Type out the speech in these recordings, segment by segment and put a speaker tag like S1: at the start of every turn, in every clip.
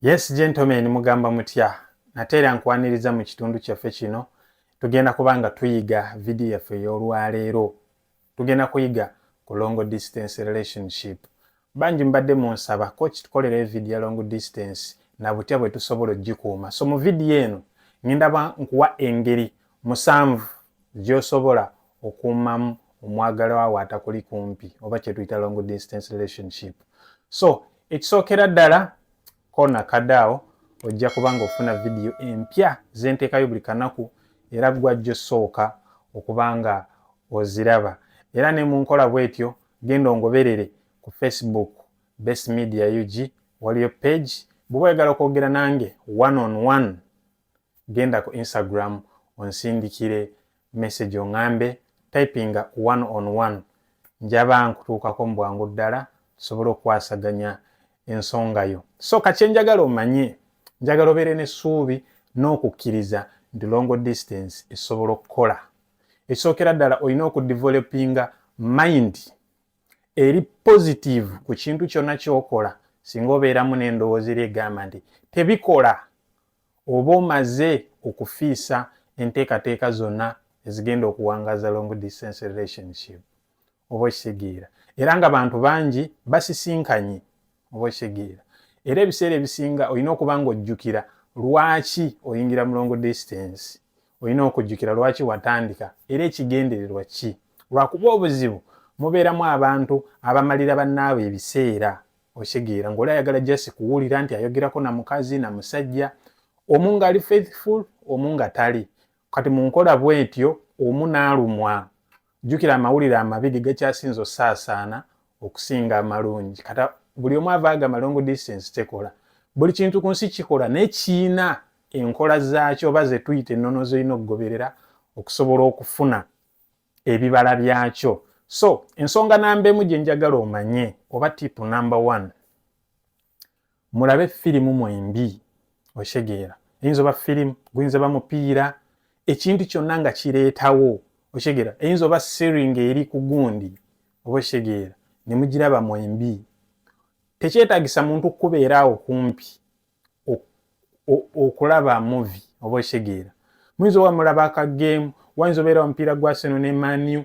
S1: Yes gentlemen, mugamba mutya nateera nkwaniriza mu kitundu kyaffe kino tugenda kubanga tuyiga video yaffe ey'olwaleero. Tugenda kuyiga ku long distance relationship. Banji mbadde munsaba ko kitukolera video ya long distance na butya bwe tusobola ogikuuma. So mu video eno ngenda nkuwa engeri musanvu gy'osobola okuumamu omwagalwa wo atakuli kumpi oba kye tuyita long distance relationship. So ekisookera ddala kona kadao ojja kubanga ofuna video empya zenteekayo buli kanaku era gwajjo sooka okubanga oziraba. Era ne mu nkola bwetyo genda ongoberere ku Facebook Best Media UG waliyo page. Bw'oba oyagala okwogera nange one on one genda ku Instagram onsindikire message ongambe typinga one on one njaba nkutuukako mu bwangu ddala tusobole okwasaganya ensonga yo. So kati njagala omanye njagala obeere n'essuubi n'okukkiriza nti long distance esobola okukola. Ekisookera ddala olina okudevelopinga mind eri positive ku kintu kyonna ky'okola singa obeeramu n'endowooza eri egamba nti tebikola oba omaze okufiisa enteekateeka zonna ezigenda okuwangaza long distance relationship oba okitegeera. Era nga bantu bangi basisinkanye oba okitegeera. Era ebiseera ebisinga olina okuba ng'ojjukira lwaki oyingira mu long distance. Olina okujjukira lwaki watandika era ekigendererwa ki. Lwakuba obuzibu mubeeramu abantu abamalira bannaabwe ebiseera okitegeera ng'oli ayagala just kuwulira nti ayogerako na mukazi na musajja, omu ng'ali faithful omu nga tali. Kati mu nkola bwetyo omu n'alumwa. Jjukira amawulire amabi ge gakyasinza osaasaana okusinga amalungi. Kata buli omu ava agamba long distance tekola. Buli kintu ku nsi kikola naye kiina enkola zaakyo oba ze tuyita ennono z'olina okugoberera okusobola okufuna ebibala byakyo. So ensonga namba emu gye njagala omanye oba tip number one, mulabe firimu mwembi okitegeera. Eyinza oba firimu, guyinza ba mupiira, ekintu kyonna nga kireetawo okitegeera. Eyinza oba seering eri ku gundi oba okitegeera ne mugiraba mwembi. Tekyetaagisa muntu kubeeraawo kumpi okulaba movie oba okitegeera. Muyinza oba mulaba aka game, wayinza obeera omupiira gwa Arsenal ne Man U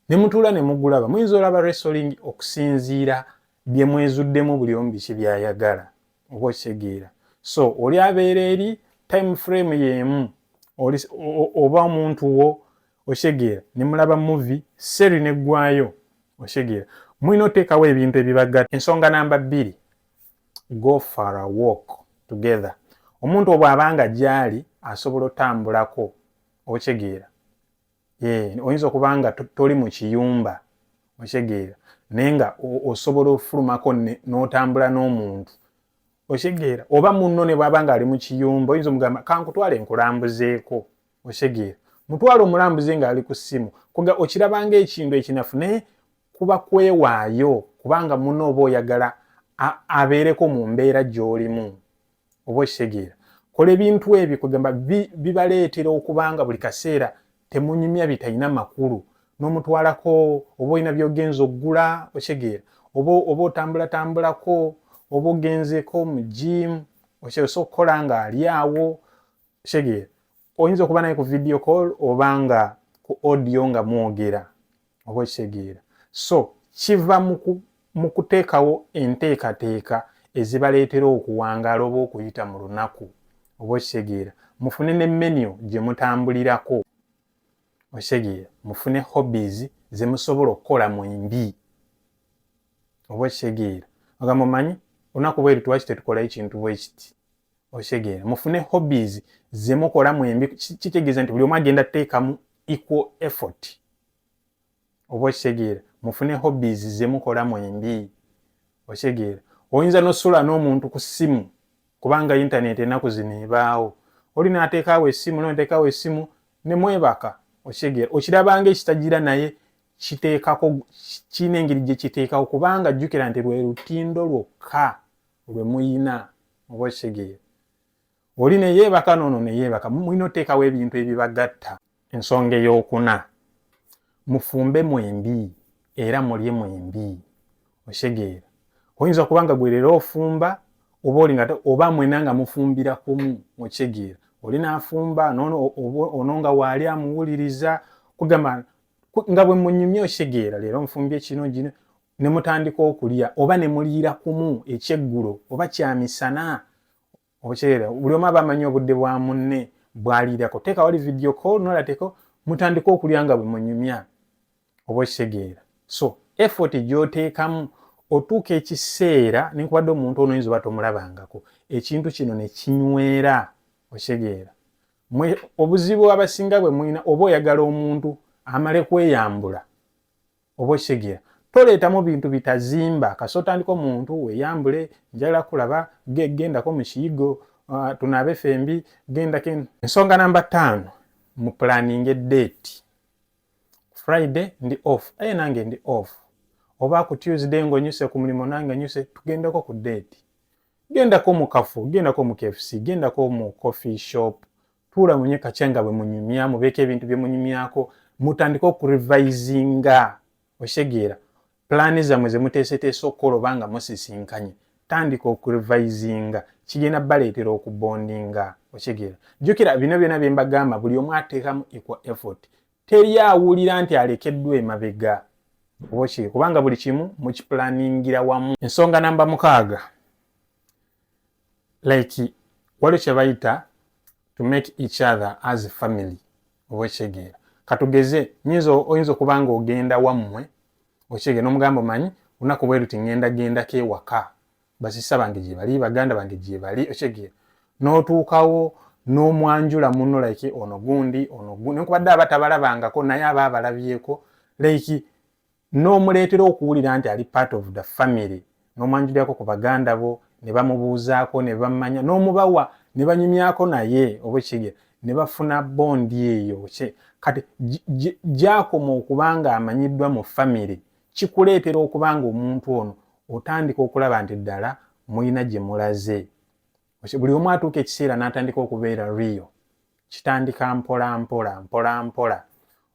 S1: ne mutuula ne mugulaba. Muyinza olaba wrestling okusinziira bye mwezuddemu buli omu biki byayagala oba okitegeera. So oli abeera eri time frame y'emu oba omuntu wo okitegeera ne mulaba movie seri neggwayo okitegeera. Mulina oteekawo ebintu ebibagatta. Ensonga namba 2, go for a walk together. Omuntu bw'abanga gyali asobola otambulako okitegeera. Oyinza okubanga toli mu kiyumba okitegeera naye nga osobola ofulumako n'otambula n'omuntu okitegeera. Oba munno ne bw'abanga ali mu kiyumba oyinza omugamba kankutwale nkulambuzeeko okitegeera. Mutwale omulambuze ng'ali ku ssimu okirabanga ekintu ekinafu naye kuba kwewaayo kubanga munno oba oyagala abeereko mu mbeera gy'olimu oba okitegeera. Kola ebintu ebyo kugamba bibaleetera okubanga buli kaseera temunyumya bitalina makulu n'omutwalako oba olina by'ogenza oggula okitegeera oba otambulatambulako oba ogenzeko mu gym okitegeera okukola ng'ali awo okitegeera. Oyinza okuba naye ku video call obanga ku audio nga mwogera oba okitegeera. So kiva mu kuteekawo enteekateeka ezibaleetera okuwangaala oba okuyita mu lunaku oba okitegeera. Mufune ne menu gye mutambulirako okitegeera. Mufune hobbies ze musobola okukola mwembi oba okitegeera. Ogamba omanyi olunaku bwe lwaki tetukolayo kintu bwe kiti okitegeera. Mufune hobbies ze mukola mwembi. Kitegeeza nti buli omu agenda teekamu equal effort oba okitegeera. Mufune hobbies ze mukola mwembi okitegeera. Oyinza n'osula n'omuntu ku ssimu kubanga internet ennaku zino ebaawo. Oli n'ateekaawo essimu n'oteekaawo essimu ne mwebaka okitegeera. Okirabanga ekitagira naye kiteekako kiina engeri gye kiteekawo kubanga jjukira nti lwe lutindo lwokka lwe muyina oba okitegeera. Oli ne yeebaka n'ono ne yeebaka. Mulina oteekawo ebintu ebibagatta. Ensonga ey'okuna, mufumbe mwembi era mulye mwembi okitegeera. Oyinza kubanga gwe leero ofumba oba olinga oba mwenanga mufumbira kumu okitegeera olina afumba ono nga wali amuwuliriza kugamba nga bwe munyumya okitegeera leero nfumbye kino gino ne mutandika okulya oba ne muliira kumu ekyeggulo oba kyamisana okitegeera buli omu aba amanyi obudde bwa munne bwaliirako teeka wali video call nolateko mutandika okulya nga bwe munyumya oba okitegeera so effort gy'oteekamu otuuka ekiseera nenkubadde omuntu ono oyinza oba tomulabangako ekintu kino ne kinywera okitegeera obuzibu abasinga bwe mulina oba oyagala omuntu amale kweyambula oba okitegeera toleetamu bintu bitazimba kasi otandika omuntu weyambule njagala kulaba gendako mu kiyigo tunabe fembi gendako. Ensonga namba 5 mu planning edate. Friday ndi off nange ndi off oba ku Tuesday ng'onyuse ku mulimu nange nyuse tugendako ku date gendako mu kafu gendako mu KFC gendako mu coffee shop tuula munye kacanga bwe munyumya mubeeke ebintu bye munyumyako mutandika okurevisinga okitegeera plani zammwe ze muteeseteese okukola obanga musisinkanye tandika okurevisinga kigenda baleetera okubondinga okitegeera jjukira bino byonna bye mbagamba buli omu ateekamu equal effort teri awulira nti alekeddwa emabega kubanga buli kimu mukiplaningira wamu. Ensonga namba 6 like waliwo kye bayita to make each other as a family oba okitegeera katugeze oyinza okuba nga ogenda wammwe okitegeera n'omugamba omanyi lunaku bwe luti ŋŋenda ewaka basisa bange gye bali baganda bange gye bali okitegeera n'otuukawo n'omwanjula muno like ono gundi nenkubadde aba tabalabangako naye aba abalabyeko like n'omuleetera okuwulira nti ali part of the family n'omwanjulyako ku baganda bo ne bamubuuzaako ne bamanya n'omubawa ne banyumyako naye oba ekitegeera ne bafuna bondi eyo kati gyakoma okuba nga amanyiddwa mu family kikuleetera okuba nga omuntu ono otandika okulaba nti ddala mulina gye mulaze buli omu atuuka ekiseera n'atandika okubeera real kitandika mpola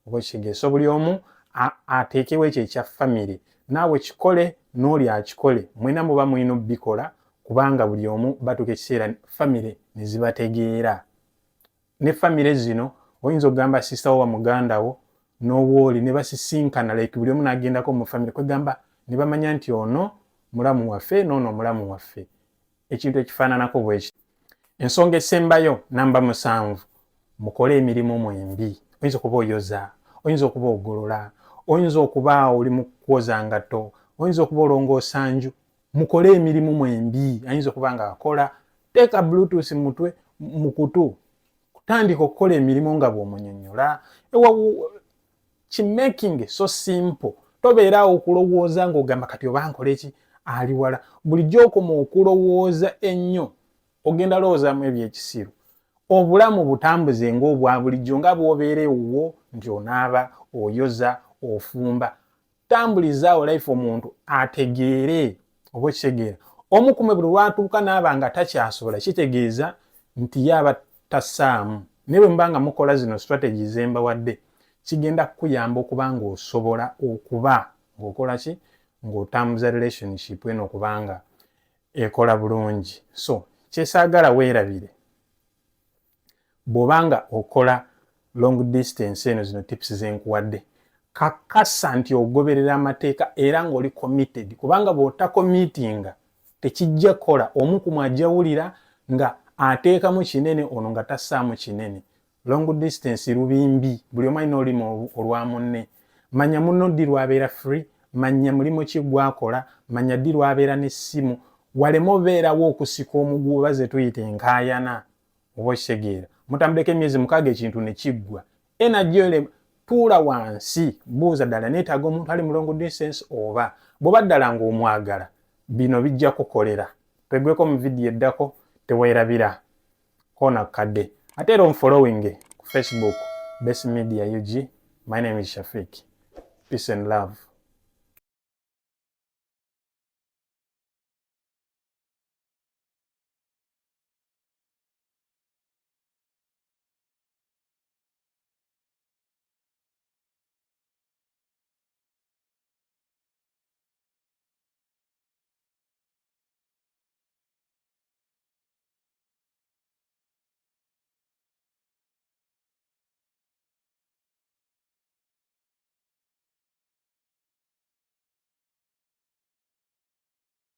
S1: oba ekitegeera so buli omu ateekewo ekyo ekya family naawe kikole n'oli akikole mwena muba mulina obbikola kubanga buli omu batuuka ekiseera family ne zibategeera ne family zino oyinza okugamba sister wo wa muganda wo n'owooli ne basisinkana like buli omu n'agendako mu family kwegamba ne bamanya nti ono mulamu waffe n'ono mulamu waffe ekintu ekifaananako bweki. Ensonga esembayo namba 7 mukole emirimu mwembi oyinza okuba oyoza oyinza okuba ogolola oyinza okuba oli mu kwoza ngatto oyinza okuba olongoosa nju mukole emirimu mwembi ayinza okuba nga akola teeka bluetooth mutwe mukutu kutandika okukola emirimu nga bw'omunyonnyola kimaking so simple tobeeraawo okulowooza ng'ogamba kati oba nkola eki ali wala bulijjo okoma okulowooza ennyo ogenda lowoozaamu ebyekisiru obulamu butambuze ng'obwa bulijjo nga bw'obeera ewuwo nti onaaba oyoza ofumba tambulizaawo life omuntu ategeere oba ekitegeera omu kumwe buli lwatuuka n'aba nga takyasobola kitegeeza nti yaba tassaamu naye bwe muba nga mukola zino strategies zembawadde kigenda kukuyamba okuba ng'osobola okuba ng'okola ki ng'otambuza relationship eno okuba nga ekola bulungi. So kyesaagala weerabire bw'obanga okola long distance eno zino tips zenkuwadde kakasa nti ogoberera amateeka era ng'oli committed kubanga bw'otakomitinga tekijja kukola omu ku mwajjawulira nga ateekamu kinene ono nga tassaamu kinene. Long distance lubimbi buli omu alina olimo olwa munne manya munno ddi lwabeera free manya mulimu ki gwakola manya ddi lwabeera n'essimu waleme obeerawo okusika omuguwa baze tuyita enkaayana oba okitegeera mutambuleko emyezi 6 ekintu ne kiggwa energy ole tuula wansi buuza ddala neetaaga omuntu ali mu long distance oba bw'oba ddala ng'omwagala bino bijja kukolera twegweko mu vidiyo eddako teweerabira kona kadde ate era following ku Facebook Best Media UG. My name is Shafiq. Peace and love.